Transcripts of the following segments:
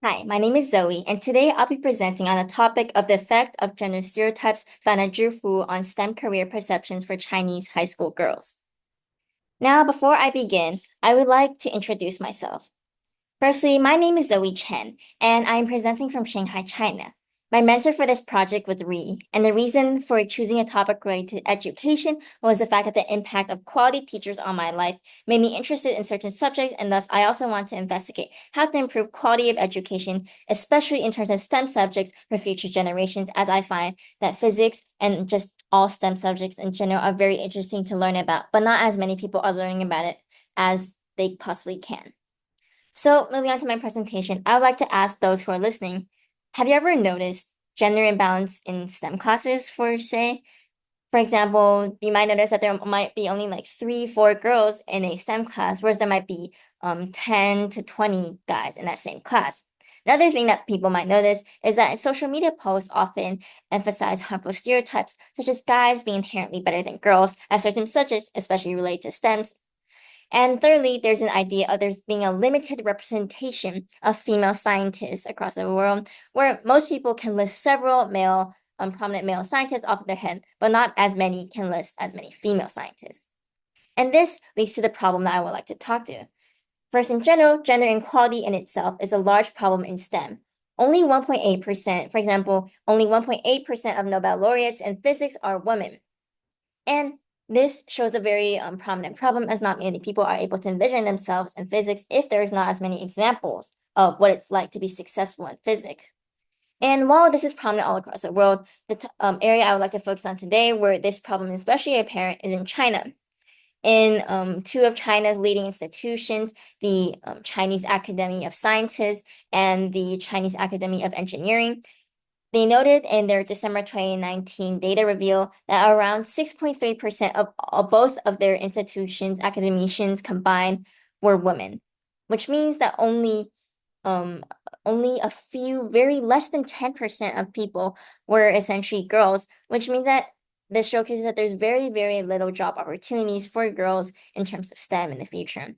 Hi, my name is Zoe, and today I'll be presenting on the topic of the effect of gender stereotypes found at Zhihu on STEM career perceptions for Chinese high school girls. Now, before I begin, I would like to introduce myself. Firstly, my name is Zoey Chen, and I'm presenting from Shanghai, China. My mentor for this project was Ree, and the reason for choosing a topic related to education was the fact that the impact of quality teachers on my life made me interested in certain subjects, and thus I also want to investigate how to improve quality of education, especially in terms of STEM subjects for future generations, as I find that physics and just all STEM subjects in general are very interesting to learn about, but not as many people are learning about it as they possibly can. So, moving on to my presentation, I would like to ask those who are listening, have you ever noticed gender imbalance in STEM classes for example, you might notice that there might be only like three, four girls in a STEM class, whereas there might be 10 to 20 guys in that same class. Another thing that people might notice is that social media posts often emphasize harmful stereotypes, such as guys being inherently better than girls at certain subjects, especially related to STEMs, and thirdly, there's an idea of there's being a limited representation of female scientists across the world, where most people can list several prominent male scientists off of their head, but not as many can list as many female scientists. And this leads to the problem that I would like to talk to. First, in general, gender inequality in itself is a large problem in STEM. Only 1.8%, for example, only 1.8% of Nobel laureates in physics are women. And this shows a very prominent problem as not many people are able to envision themselves in physics if there's not as many examples of what it's like to be successful in physics. And while this is prominent all across the world, the area I would like to focus on today where this problem is especially apparent is in China. In two of China's leading institutions, the Chinese Academy of Sciences and the Chinese Academy of Engineering, they noted in their December 2019 data reveal that around 6.3% of both of their institutions' academicians combined were women, which means that um, only a few, very less than 10% of people were essentially girls, which means that this showcases that there's very, very little job opportunities for girls in terms of STEM in the future.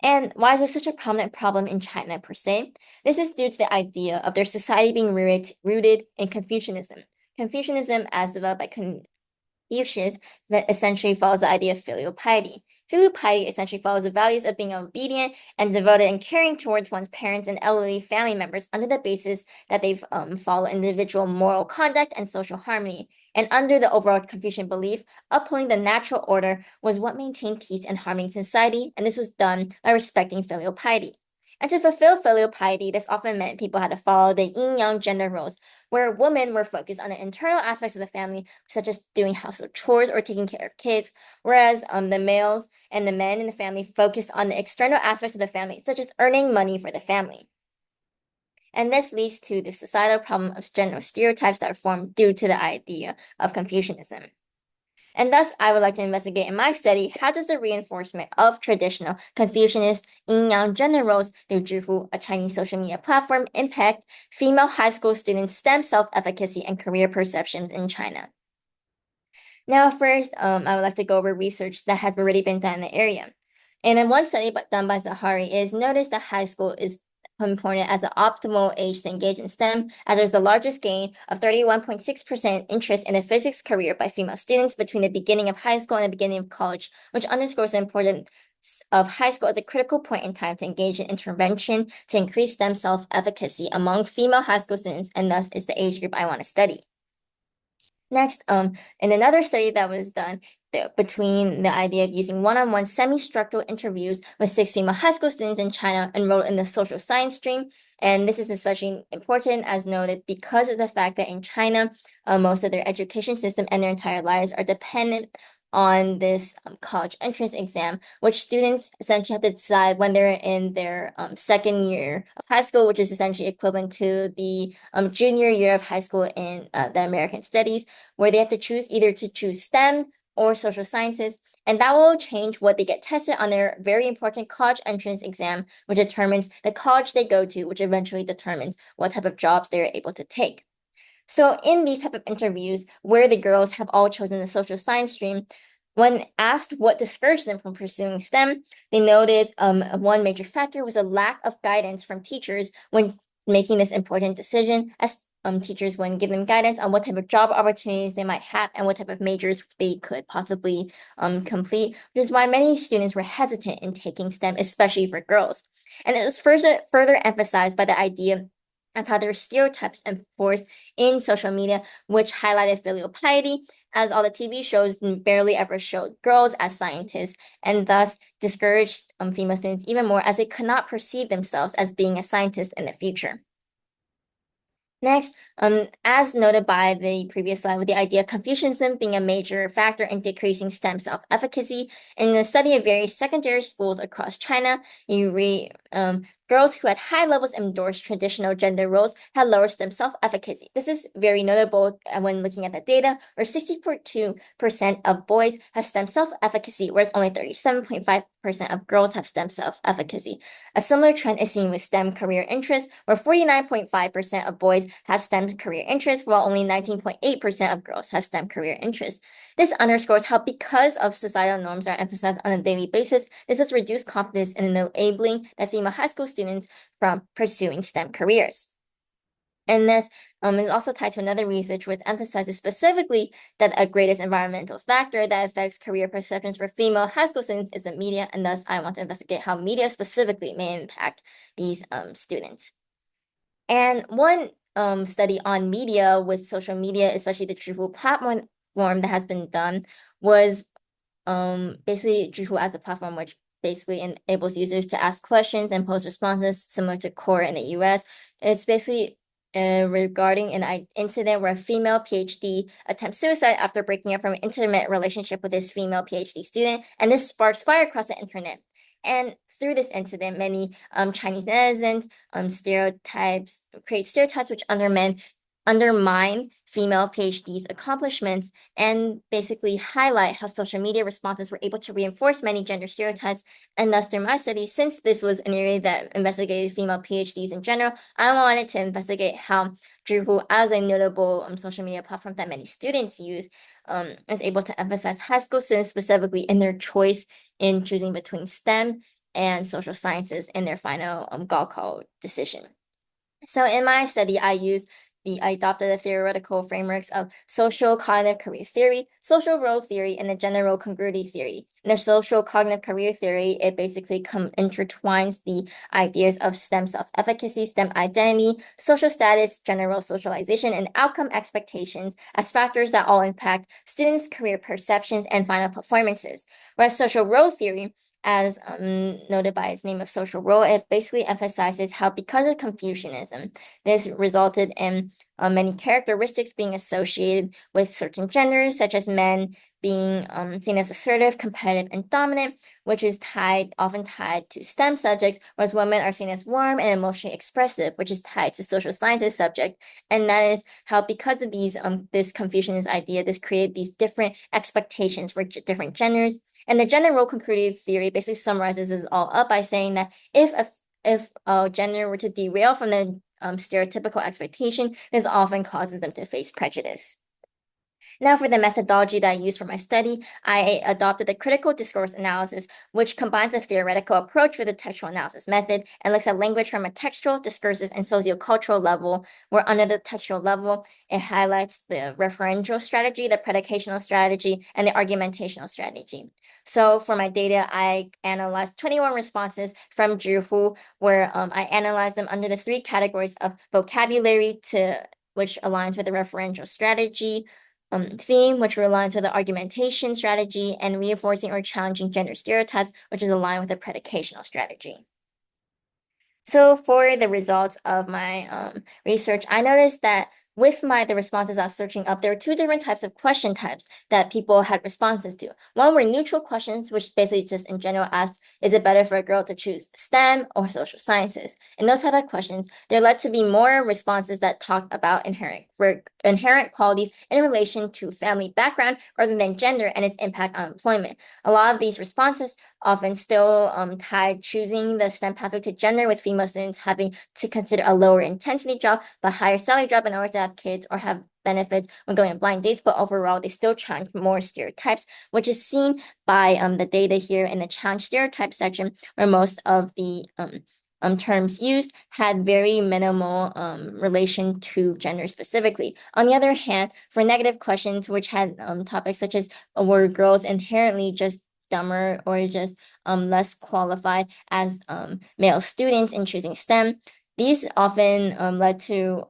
And why is this such a prominent problem in China per se? This is due to the idea of their society being rooted in Confucianism. Confucianism, as developed by Confucius, that essentially follows the idea of filial piety. Filial piety essentially follows the values of being obedient and devoted and caring towards one's parents and elderly family members under the basis that they follow individual moral conduct and social harmony. And under the overall Confucian belief, upholding the natural order was what maintained peace and harmony in society, and this was done by respecting filial piety. And to fulfill filial piety, this often meant people had to follow the yin-yang gender roles, where women were focused on the internal aspects of the family, such as doing household chores or taking care of kids, whereas the males and the men in the family focused on the external aspects of the family, such as earning money for the family. And this leads to the societal problem of gender stereotypes that are formed due to the idea of Confucianism. And thus, I would like to investigate in my study how does the reinforcement of traditional Confucianist yin-yang gender roles through Zhihu, a Chinese social media platform, impact female high school students' STEM self-efficacy and career perceptions in China. Now, first, I would like to go over research that has already been done in the area. And in one study done by Zahari is noticed that high school is important as the optimal age to engage in STEM, as there's the largest gain of 31.6% interest in a physics career by female students between the beginning of high school and the beginning of college, which underscores the importance of high school as a critical point in time to engage in intervention to increase STEM self-efficacy among female high school students, and thus is the age group I want to study. Next, in another study that was done between the idea of using one-on-one semi-structural interviews with six female high school students in China enrolled in the social science stream. And this is especially important, as noted, because of the fact that in China, most of their education system and their entire lives are dependent on this college entrance exam, which students essentially have to decide when they're in their second year of high school, which is essentially equivalent to the junior year of high school in the American studies, where they have to choose either to choose STEM or social sciences, and that will change what they get tested on their very important college entrance exam, which determines the college they go to, which eventually determines what type of jobs they're able to take. So in these type of interviews where the girls have all chosen the social science stream, when asked what discouraged them from pursuing STEM, they noted one major factor was a lack of guidance from teachers when making this important decision as teachers when giving guidance on what type of job opportunities they might have and what type of majors they could possibly complete, which is why many students were hesitant in taking STEM, especially for girls. And it was further emphasized by the idea of how there were stereotypes enforced in social media, which highlighted filial piety, as all the TV shows barely ever showed girls as scientists, and thus discouraged female students even more as they could not perceive themselves as being a scientist in the future. Next, as noted by the previous slide, with the idea of Confucianism being a major factor in decreasing STEM self-efficacy, in the study of various secondary schools across China, you read girls who had high levels endorsed traditional gender roles had lower STEM self-efficacy. This is very notable when looking at the data, where 60.2% of boys have STEM self-efficacy, whereas only 37.5% of girls have STEM self-efficacy. A similar trend is seen with STEM career interests, where 49.5% of boys have STEM career interests, while only 19.8% of girls have STEM career interests. This underscores how, because of societal norms are emphasized on a daily basis, this has reduced confidence in enabling that female high school students from pursuing STEM careers. And this is also tied to another research which emphasizes specifically that a greatest environmental factor that affects career perceptions for female high school students is the media, and thus I want to investigate how media specifically may impact these students. And one study on media with social media, especially the Zhihu platform that has been done, was basically Zhihu as a platform which basically enables users to ask questions and post responses similar to Core in the US. It's basically regarding an incident where a female PhD attempts suicide after breaking up from an intimate relationship with his female PhD student, and this sparks fire across the internet. And through this incident, many Chinese netizens create stereotypes which undermine female PhD's accomplishments and basically highlight how social media responses were able to reinforce many gender stereotypes. And thus, through my study, since this was an area that investigated female PhDs in general, I wanted to investigate how Zhihu, as a notable social media platform that many students use, is able to emphasize high school students specifically in their choice in choosing between STEM and social sciences in their final Gaokao decision. So in my study, I adopted the theoretical frameworks of social cognitive career theory, social role theory, and the gender role congruity theory. In the social cognitive career theory, it basically intertwines the ideas of STEM self-efficacy, STEM identity, social status, gender role socialization, and outcome expectations as factors that all impact students' career perceptions and final performances. Whereas social role theory, as noted by its name of social role, it basically emphasizes how, because of Confucianism, this resulted in many characteristics being associated with certain genders, such as men being seen as assertive, competitive, and dominant, which is often tied to STEM subjects, whereas women are seen as warm and emotionally expressive, which is tied to social sciences subject. And that is how, because of this Confucianist idea, this created these different expectations for different genders. And the gender role congruity theory basically summarizes this all up by saying that if a gender were to derail from the stereotypical expectation, this often causes them to face prejudice. Now, for the methodology that I used for my study, I adopted the critical discourse analysis, which combines a theoretical approach with the textual analysis method and looks at language from a textual, discursive, and sociocultural level, where under the textual level, it highlights the referential strategy, the predicational strategy, and the argumentational strategy. So for my data, I analyzed 21 responses from Zhihu, where I analyzed them under the three categories of vocabulary, which aligns with the referential strategy, theme, which aligns with the argumentation strategy, and reinforcing or challenging gender stereotypes, which is aligned with the predicational strategy. So for the results of my research, I noticed that with the responses I was searching up, there were two different types of question types that people had responses to. One were neutral questions, which basically just in general asked, is it better for a girl to choose STEM or social sciences? In those type of questions, there led to be more responses that talked about inherent qualities in relation to family background rather than gender and its impact on employment. A lot of these responses often still tied choosing the STEM pathway to gender, with female students having to consider a lower intensity job but higher salary job in order to have kids or have benefits when going on blind dates. But overall, they still challenge more stereotypes, which is seen by the data here in the challenge stereotype section, where most of the terms used had very minimal relation to gender specifically. On the other hand, for negative questions, which had topics such as were girls inherently just dumber or just less qualified as male students in choosing STEM, these often led to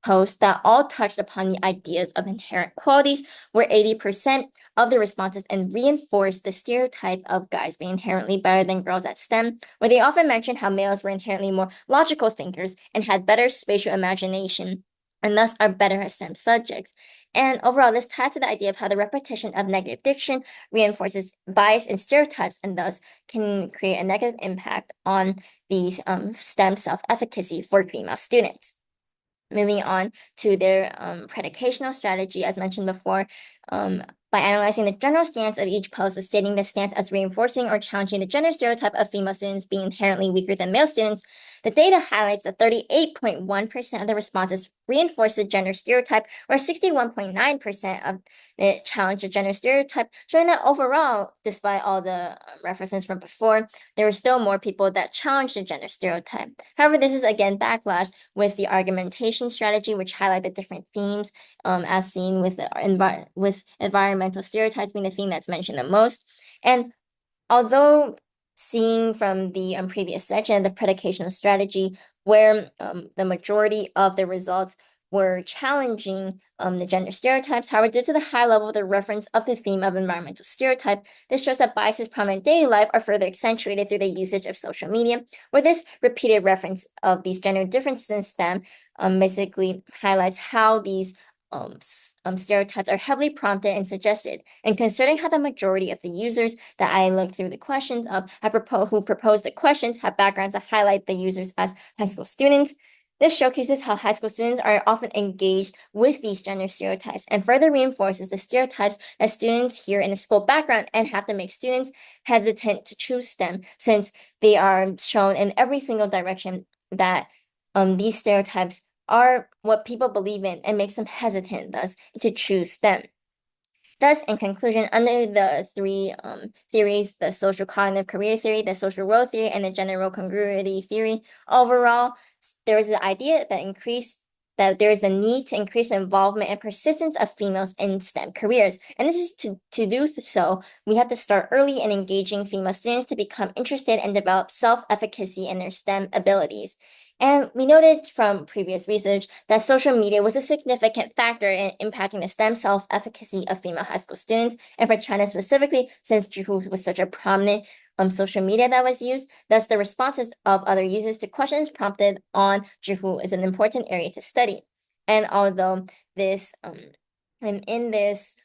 posts that all touched upon the ideas of inherent qualities, where 80% of the responses and reinforced the stereotype of guys being inherently better than girls at STEM, where they often mentioned how males were inherently more logical thinkers and had better spatial imagination, and thus are better at STEM subjects. And overall, this ties to the idea of how the repetition of negative diction reinforces bias and stereotypes, and thus can create a negative impact on these STEM self-efficacy for female students. Moving on to their predicational strategy, as mentioned before, by analyzing the general stance of each post with stating the stance as reinforcing or challenging the gender stereotype of female students being inherently weaker than male students, the data highlights that 38.1% of the responses reinforced the gender stereotype, where 61.9% of it challenged the gender stereotype, showing that overall, despite all the references from before, there were still more people that challenged the gender stereotype. However, this is again backlash with the argumentation strategy, which highlight the different themes, as seen with environmental stereotypes being the theme that's mentioned the most. And although seeing from the previous section, the predicational strategy, where the majority of the results were challenging the gender stereotypes. However, due to the high level of the reference of the theme of environmental stereotype, this shows that biases prominent in daily life are further accentuated through the usage of social media, where this repeated reference of these gender differences in STEM basically highlights how these stereotypes are heavily prompted and suggested. And considering how the majority of the users that I looked through the questions of who proposed the questions have backgrounds that highlight the users as high school students, this showcases how high school students are often engaged with these gender stereotypes and further reinforces the stereotypes that students hear in a school background and have to make students hesitant to choose STEM, since they are shown in every single direction that these stereotypes are what people believe in and makes them hesitant, thus, to choose STEM. Thus, in conclusion, under the three theories, the social cognitive career theory, the social role theory, and the gender role congruity theory, overall, there is the idea that there is the need to increase the involvement and persistence of females in STEM careers. And this is to do so, we have to start early in engaging female students to become interested and develop self-efficacy in their STEM abilities. And we noted from previous research that social media was a significant factor in impacting the STEM self-efficacy of female high school students, and for China specifically, since Zhihu was such a prominent social media that was used, thus the responses of other users to questions prompted on Zhihu is an important area to study. And although this in this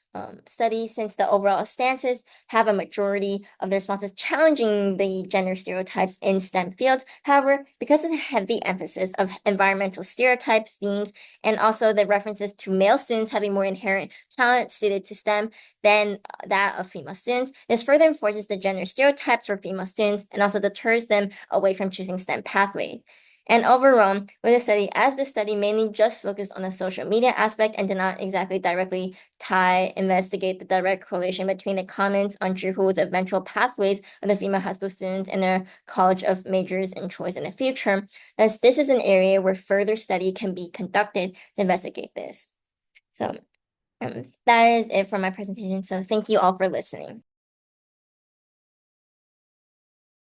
study, since the overall stances have a majority of the responses challenging the gender stereotypes in STEM fields. However, because of the heavy emphasis of environmental stereotype themes and also the references to male students having more inherent talent suited to STEM than that of female students, this further enforces the gender stereotypes for female students and also deters them away from choosing STEM pathways. And overall, with the study, as the study mainly just focused on the social media aspect and did not exactly directly investigate the direct correlation between the comments on Zhihu's eventual pathways of the female high school students in their college of majors and choice in the future, as this is an area where further study can be conducted to investigate this. So that is it for my presentation. So thank you all for listening.